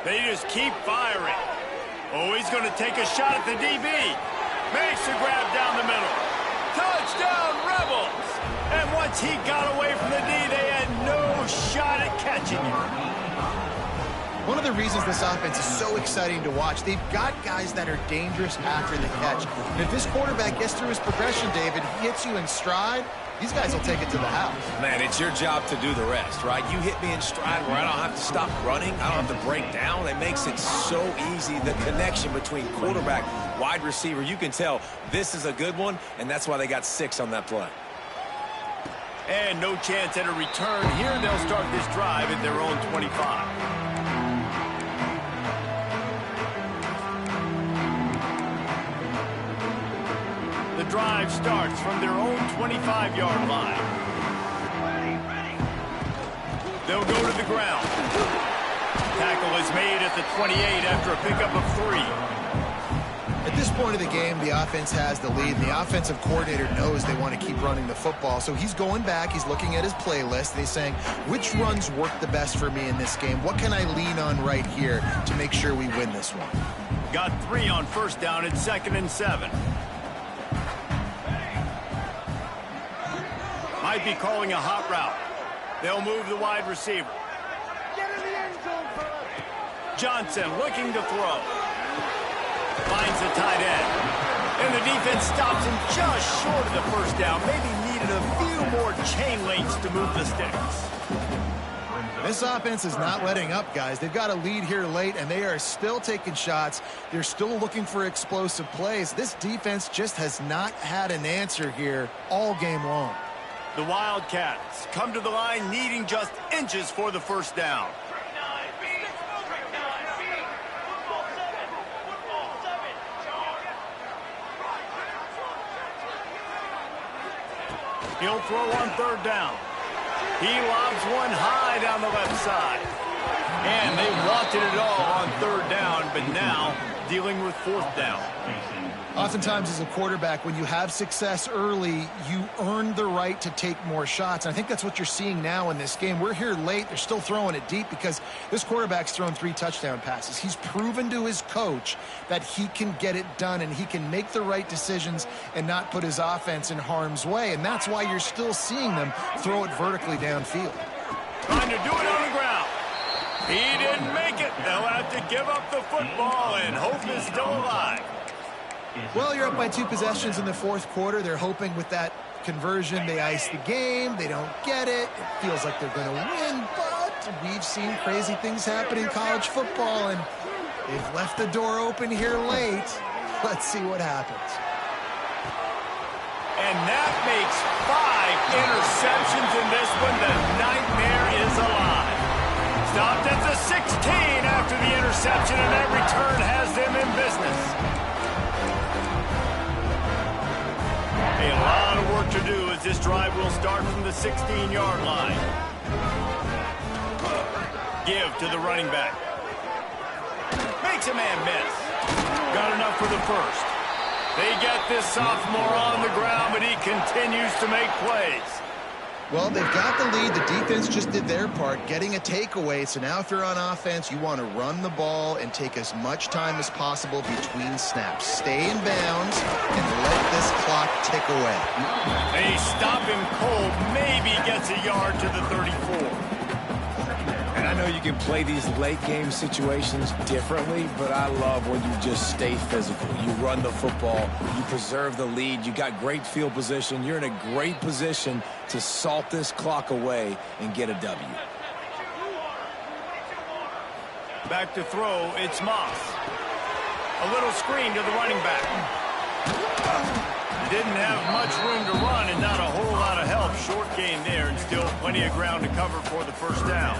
They just keep firing. Oh, he's going to take a shot at the DB. Makes the grab down the middle. Touchdown, Rebels! And once he got away from the D, they had no shot at catching him. One of the reasons this offense is so exciting to watch, they've got guys that are dangerous after the catch. And if this quarterback gets through his progression, David, he hits you in stride, these guys will take it to the house. Man, it's your job to do the rest, right? You hit me in stride where I don't have to stop running. I don't have to break down. It makes it so easy, the connection between quarterback, wide receiver. You can tell this is a good one, and that's why they got 6 on that play. And no chance at a return here. They'll start this drive at their own 25. The drive starts from their own 25-yard line. They'll go to the ground. Tackle is made at the 28 after a pickup of 3. At this point of the game, the offense has the lead, and the offensive coordinator knows they want to keep running the football. So he's going back, he's looking at his playlist, and he's saying, which runs work the best for me in this game? What can I lean on right here to make sure we win this one? Got 3 on first down at 2nd and 7. Might be calling a hot route. They'll move the wide receiver. Johnson looking to throw. Finds the tight end. And the defense stops him just short of the first down. Maybe needed a few more chain links to move the sticks. This offense is not letting up, guys. They've got a lead here late, and they are still taking shots. They're still looking for explosive plays. This defense just has not had an answer here all game long. The Wildcats come to the line needing just inches for the first down. He'll throw on third down. He lobs one high down the left side. And they wanted it all on third down, but now dealing with fourth down. Oftentimes as a quarterback, when you have success early, you earn the right to take more shots. And I think that's what you're seeing now in this game. We're here late. They're still throwing it deep because this quarterback's thrown 3 touchdown passes. He's proven to his coach that he can get it done and he can make the right decisions and not put his offense in harm's way. And that's why you're still seeing them throw it vertically downfield. Trying to do it on the ground. He didn't make it. They'll have to give up the football, and hope is still alive. Well, you're up by 2 possessions in the fourth quarter. They're hoping with that conversion they ice the game. They don't get it. It feels like they're going to win, but we've seen crazy things happen in college football, and they've left the door open here late. Let's see what happens. And that makes 5 interceptions in this one. The nightmare is alive. Stopped at the 16 after the interception, and that return has them in business. A lot of work to do as this drive will start from the 16-yard line. Give to the running back. Makes a man miss. Got enough for the first. They get this sophomore on the ground, but he continues to make plays. Well, they've got the lead. The defense just did their part, getting a takeaway. So now if you're on offense, you want to run the ball and take as much time as possible between snaps. Stay in bounds and let this clock tick away. They stop him cold. Maybe gets a yard to the 34. And I know you can play these late game situations differently, but I love when you just stay physical. You run the football, you preserve the lead, you got great field position, you're in a great position to salt this clock away and get a W. Back to throw, it's Moss. A little screen to the running back. Didn't have much room to run and not a whole lot of help. Short gain there and still plenty of ground to cover for the first down.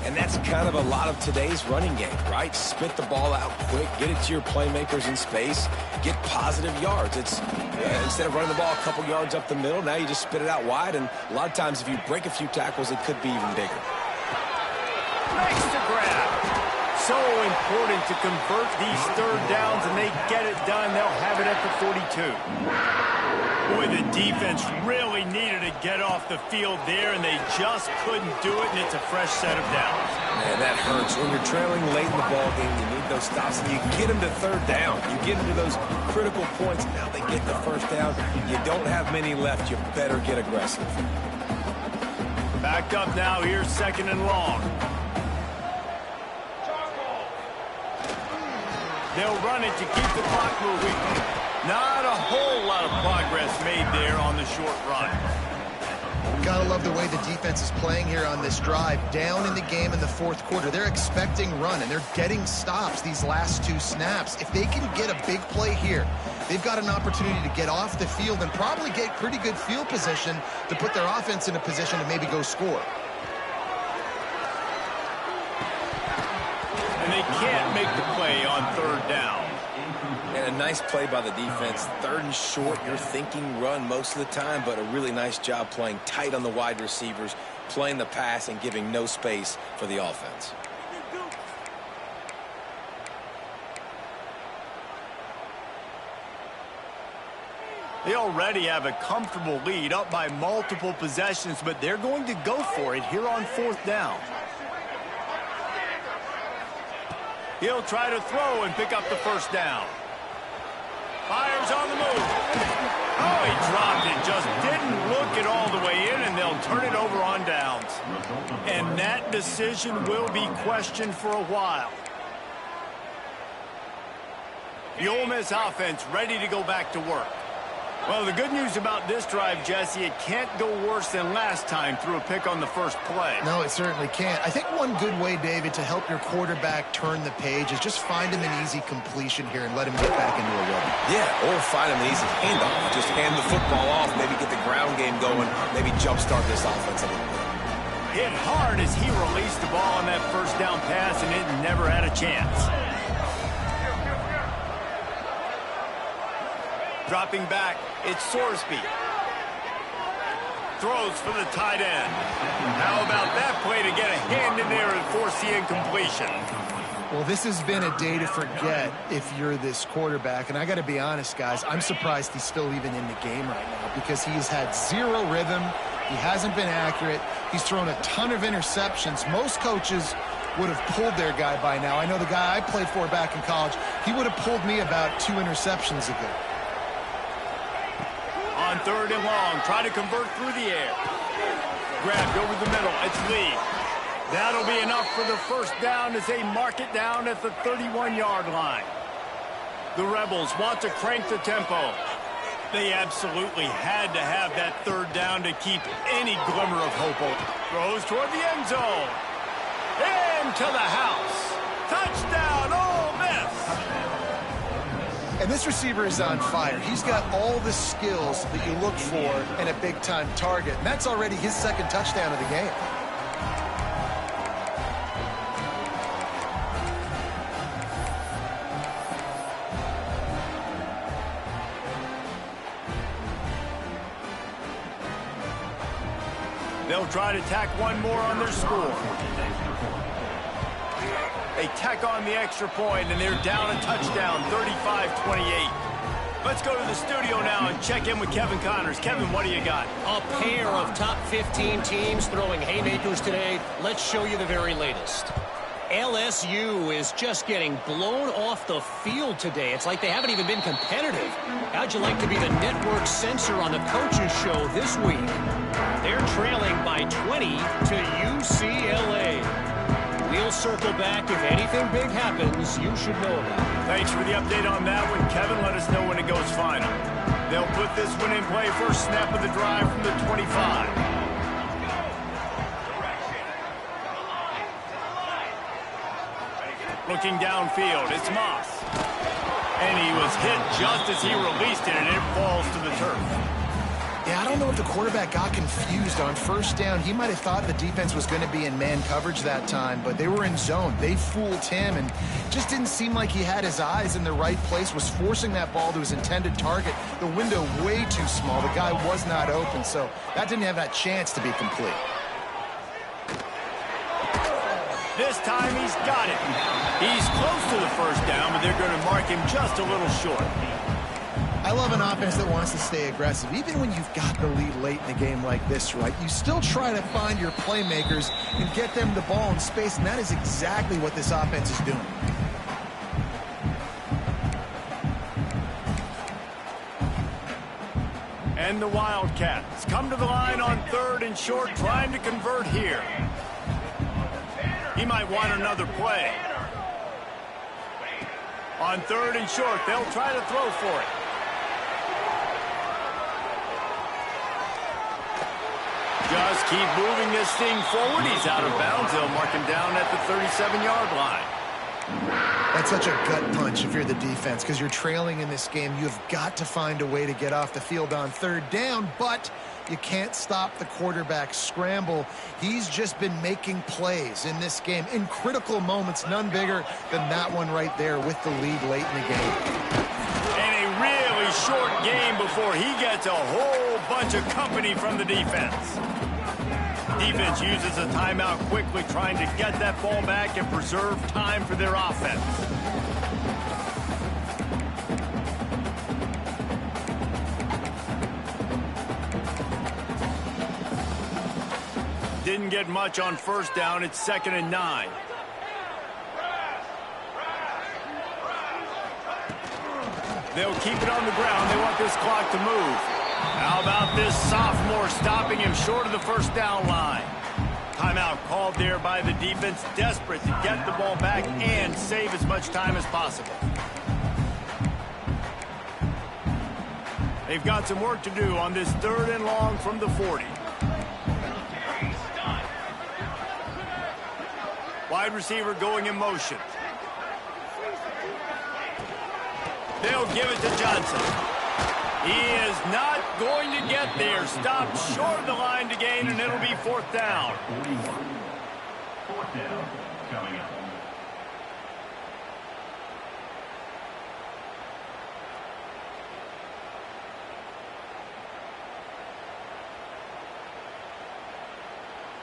And that's kind of a lot of today's running game, right? Spit the ball out quick, get it to your playmakers in space, get positive yards. It's instead of running the ball a couple yards up the middle, now you just spit it out wide, and a lot of times if you break a few tackles, it could be even bigger. Makes the grab. So important to convert these third downs, and they get it done. They'll have it at the 42. Boy, the defense really needed to get off the field there, and they just couldn't do it, and it's a fresh set of downs. Man, that hurts. When you're trailing late in the ball game, you need those stops, and you get them to third down. You get them to those critical points. Now they get the first down. You don't have many left. You better get aggressive. Backed up now. Here's second and long. They'll run it to keep the clock moving. Not a whole lot of progress made there on the short run. Gotta love the way the defense is playing here on this drive. Down in the game in the fourth quarter. They're expecting run, and they're getting stops these last two snaps. If they can get a big play here, they've got an opportunity to get off the field and probably get pretty good field position to put their offense in a position to maybe go score. And they can't make the play on third down. And a nice play by the defense. Third and short, you're thinking run most of the time, but a really nice job playing tight on the wide receivers, playing the pass and giving no space for the offense. They already have a comfortable lead, up by multiple possessions, but they're going to go for it here on fourth down. He'll try to throw and pick up the first down. Fires on the move. Oh, he dropped it. Just didn't look it all the way in, and they'll turn it over on downs. And that decision will be questioned for a while. The Ole Miss offense ready to go back to work. Well, the good news about this drive, Jesse, it can't go worse than last time through a pick on the first play. No, it certainly can't. I think one good way, David, to help your quarterback turn the page is just find him an easy completion here and let him get back into a rhythm. Yeah, or find him an easy handoff. Just hand the football off, maybe get the ground game going, maybe jumpstart this offense a little bit. Hit hard as he released the ball on that first down pass, and it never had a chance. Dropping back, it's Sorsby. Throws for the tight end. How about that play to get a hand in there and force the incompletion? Well, this has been a day to forget if you're this quarterback. And I got to be honest, guys, I'm surprised he's still even in the game right now because he's had zero rhythm. He hasn't been accurate. He's thrown a ton of interceptions. Most coaches would have pulled their guy by now. I know the guy I played for back in college, he would have pulled me about 2 interceptions ago. On third and long, try to convert through the air. Grabbed over the middle, it's Lee. That'll be enough for the first down as they mark it down at the 31-yard line. The Rebels want to crank the tempo. They absolutely had to have that third down to keep any glimmer of hope open. Throws toward the end zone. Into the house. Touchdown, Ole Miss. And this receiver is on fire. He's got all the skills that you look for in a big-time target. And that's already his second touchdown of the game. They'll They'll try to tack one more on their score. They tack on the extra point, and they're down a touchdown, 35-28. Let's go to the studio now and check in with Kevin Connors. Kevin, what do you got? A pair of top 15 teams throwing haymakers today. Let's show you the very latest. LSU is just getting blown off the field today. It's like they haven't even been competitive. How'd you like to be the network censor on the coaches show this week? They're trailing by 20 to UCLA. We'll circle back if anything big happens you should know about. Thanks for the update on that one, Kevin. Let us know when it goes final. They'll put this one in play. First snap of the drive from the 25. Looking downfield, it's Moss. And he was hit just as he released it, and it falls to the turf. Yeah, I don't know if the quarterback got confused on first down. He might have thought the defense was going to be in man coverage that time, but they were in zone. They fooled him, and just didn't seem like he had his eyes in the right place, was forcing that ball to his intended target. The window way too small. The guy was not open, so that didn't have that chance to be complete. This time he's got it. He's close to the first down, but they're going to mark him just a little short. I love an offense that wants to stay aggressive. Even when you've got the lead late in a game like this, right, you still try to find your playmakers and get them the ball in space, and that is exactly what this offense is doing. And the Wildcats come to the line on 3rd and short, trying to convert here. He might want another play. On 3rd and short, they'll try to throw for it. Just keep moving this thing forward. He's out of bounds. They'll mark him down at the 37-yard line. That's such a gut punch if you're the defense, because you're trailing in this game. You've got to find a way to get off the field on 3rd down, but you can't stop the quarterback scramble. He's just been making plays in this game in critical moments, none bigger than that one right there with the lead late in the game. And a really short game before he gets a whole bunch of company from the defense. Defense uses a timeout quickly, trying to get that ball back and preserve time for their offense. Didn't get much on first down. It's 2nd and 9. They'll keep it on the ground. They want this clock to move. How about this sophomore stopping him short of the first down line? Timeout called there by the defense, desperate to get the ball back and save as much time as possible. They've got some work to do on this 3rd and long from the 40. Wide receiver going in motion. They'll give it to Johnson. He is not going to get there. Stopped short of the line to gain, and it'll be 4th down. 4th down coming up.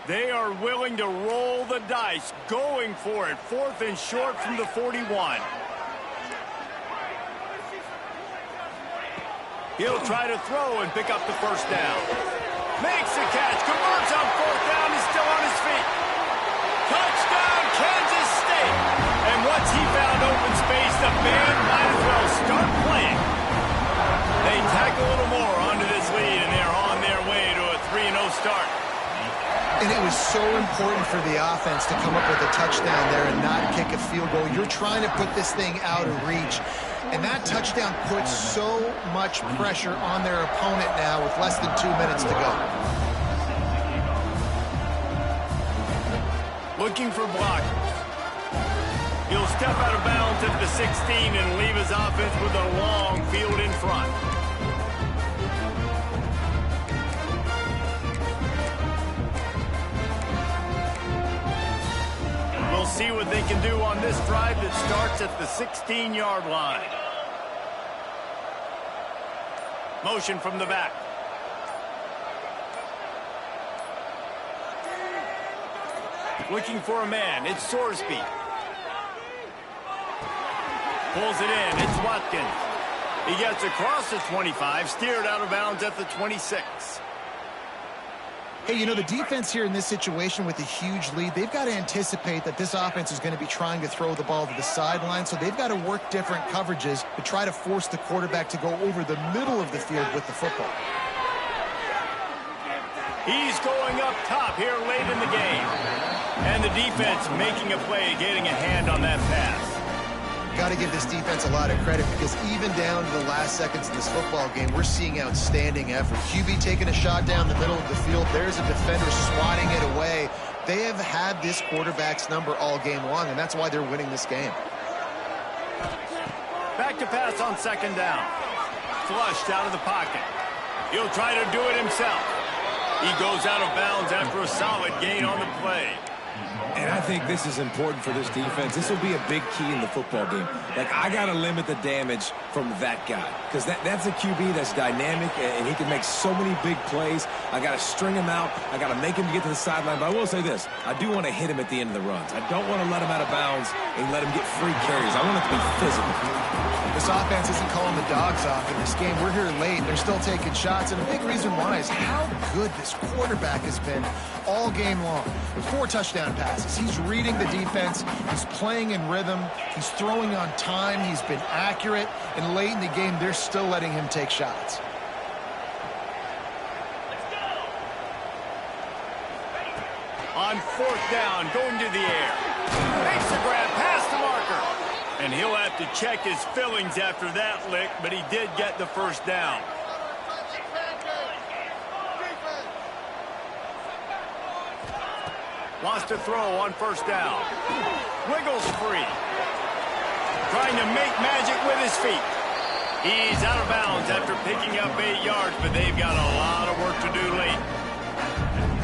They are willing to roll the dice, going for it. 4th and short from the 41. He'll try to throw and pick up the first down. Makes the catch, converts on 4th down, he's still on his feet. Touchdown, Kansas State. And once he found open space, the band might as well start playing. They tack a little more onto this lead, and they're on their way to a 3-0 start. And it was so important for the offense to come up with a touchdown there and not kick a field goal. You're trying to put this thing out of reach. And that touchdown puts so much pressure on their opponent now with less than 2 minutes to go. Looking for blockers. He'll step out of bounds at the 16 and leave his offense with a long field in front. We'll see what they can do on this drive that starts at the 16-yard line. Motion from the back. Looking for a man. It's Sorsby. Pulls it in. It's Watkins. He gets across the 25, steered out of bounds at the 26. Hey, you know, the defense here in this situation with a huge lead, they've got to anticipate that this offense is going to be trying to throw the ball to the sideline, so they've got to work different coverages to try to force the quarterback to go over the middle of the field with the football. He's going up top here late in the game. And the defense making a play, getting a hand on that pass. Got to give this defense a lot of credit because even down to the last seconds in this football game, we're seeing outstanding effort. QB taking a shot down the middle of the field. There's a defender swatting it away. They have had this quarterback's number all game long, and that's why they're winning this game. Back to pass on second down. Flushed out of the pocket. He'll try to do it himself. He goes out of bounds after a solid gain on the play. And I think this is important for this defense. This will be a big key in the football game. Like, I got to limit the damage from that guy because that's a QB that's dynamic, and he can make so many big plays. I got to string him out. I got to make him get to the sideline. But I will say this. I do want to hit him at the end of the runs. I don't want to let him out of bounds and let him get free carries. I want it to be physical. This offense isn't calling the dogs off in this game. We're here late. They're still taking shots, and a big reason why is how good this quarterback has been all game long. 4 touchdown passes. He's reading the defense. He's playing in rhythm. He's throwing on time. He's been accurate. And late in the game, they're still letting him take shots. On 4th down, going to the air. Makes the grab past the marker. And he'll have to check his fillings after that lick, but he did get the first down. Wants to throw on 1st down. Wiggles free. Trying to make magic with his feet. He's out of bounds after picking up 8 yards, but they've got a lot of work to do late.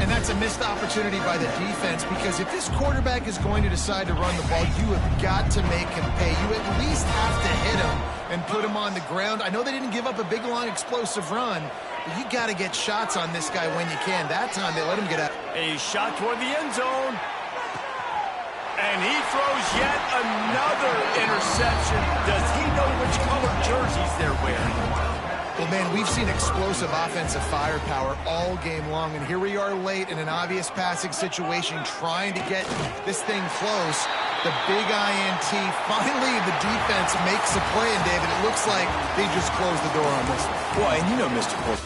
And that's a missed opportunity by the defense because if this quarterback is going to decide to run the ball, you have got to make him pay. You at least have to hit him and put him on the ground. I know they didn't give up a big, long, explosive run, but you got to get shots on this guy when you can. That time, they let him get out. A shot toward the end zone. And he throws yet another interception. Does he know which color jerseys they're wearing? Well, man, we've seen explosive offensive firepower all game long, and here we are late in an obvious passing situation trying to get this thing close. The big INT. Finally, the defense makes a play, and David, it looks like they just closed the door on this one. Well, and you know, Mr. Porter,